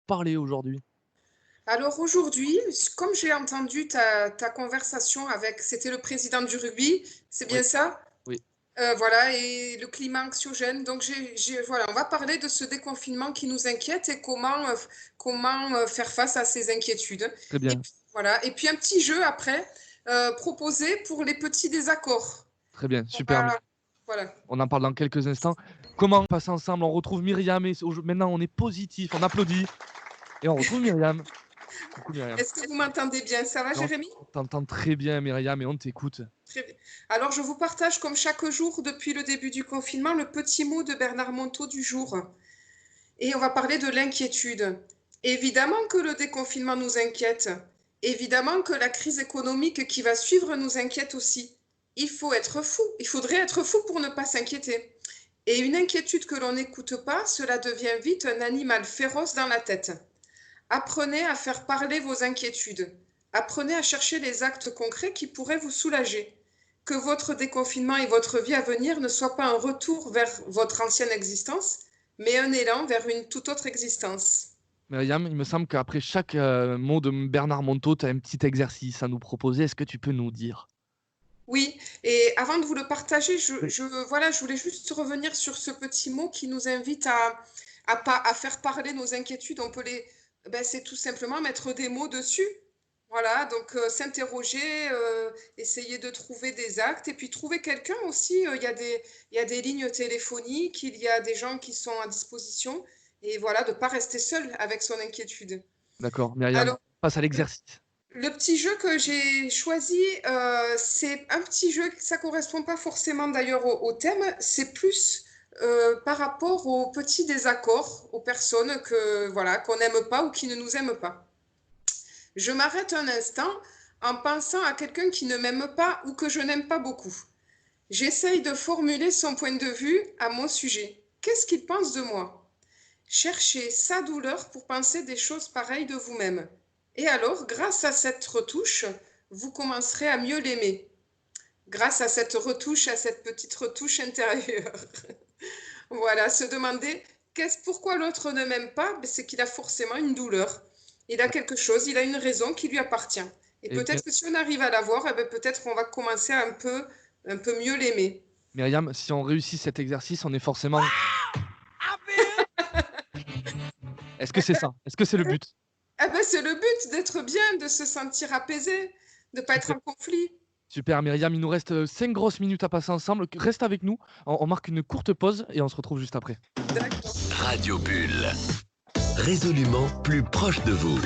parler aujourd'hui? Alors aujourd'hui, comme j'ai entendu ta conversation avec, c'était le président du rugby, c'est Oui, bien ça? oui, Voilà, et le climat anxiogène. Donc voilà, on va parler de ce déconfinement qui nous inquiète et comment faire face à ces inquiétudes. très Et bien, puis, voilà, et puis un petit jeu après proposé pour les petits désaccords. très bien, On super, va, voilà. on en parle dans quelques instants. Comment passer ensemble? On retrouve Myriam et maintenant on est positif, on applaudit et on retrouve Myriam. Coucou Myriam. Est-ce que vous m'entendez bien? Ça va, Et on Jérémy? on t'entend très bien Myriam et on t'écoute. Très bien. Alors, je vous partage, comme chaque jour depuis le début du confinement, le petit mot de Bernard Monteau du jour. Et on va parler de l'inquiétude. Évidemment que le déconfinement nous inquiète. Évidemment que la crise économique qui va suivre nous inquiète aussi. Il faut être fou. Il faudrait être fou pour ne pas s'inquiéter. Et une inquiétude que l'on n'écoute pas, cela devient vite un animal féroce dans la tête. Apprenez à faire parler vos inquiétudes. Apprenez à chercher les actes concrets qui pourraient vous soulager. Que votre déconfinement et votre vie à venir ne soient pas un retour vers votre ancienne existence, mais un élan vers une toute autre existence. Myriam, il me semble qu'après chaque, mot de Bernard Monteau, tu as un petit exercice à nous proposer. Est-ce que tu peux nous dire? Oui, et avant de vous le partager, Oui. voilà, je voulais juste revenir sur ce petit mot qui nous invite à faire parler nos inquiétudes. C'est tout simplement mettre des mots dessus. Voilà, donc s'interroger, essayer de trouver des actes et puis trouver quelqu'un aussi. Il y a des lignes téléphoniques, il y a des gens qui sont à disposition et voilà, de ne pas rester seul avec son inquiétude. D'accord, Myriam, Alors, passe à l'exercice. le petit jeu que j'ai choisi, c'est un petit jeu, ça correspond pas forcément d'ailleurs au thème, c'est plus par rapport aux petits désaccords, aux personnes voilà, qu'on n'aime pas ou qui ne nous aiment pas. Je m'arrête un instant en pensant à quelqu'un qui ne m'aime pas ou que je n'aime pas beaucoup. J'essaye de formuler son point de vue à mon sujet. Qu'est-ce qu'il pense de moi? Cherchez sa douleur pour penser des choses pareilles de vous-même. Et alors, grâce à cette retouche, vous commencerez à mieux l'aimer. Grâce à cette retouche, à cette petite retouche intérieure. Voilà, se demander pourquoi l'autre ne m'aime pas, ben, c'est qu'il a forcément une douleur. Il a quelque chose, il a une raison qui lui appartient. Et Et My peut-être que si on arrive à la voir, eh ben, peut-être qu'on va commencer à un peu mieux l'aimer. Myriam, si on réussit cet exercice, on est forcément est-ce que c'est ça? Est-ce que c'est le but? Eh ben, c'est le but d'être bien, de se sentir apaisé, de ne pas être Super. en conflit. Super Myriam, il nous reste, 5 grosses minutes à passer ensemble. Reste avec nous, on marque une courte pause et on se retrouve juste après. D'accord. Radio Bulle, résolument plus proche de vous.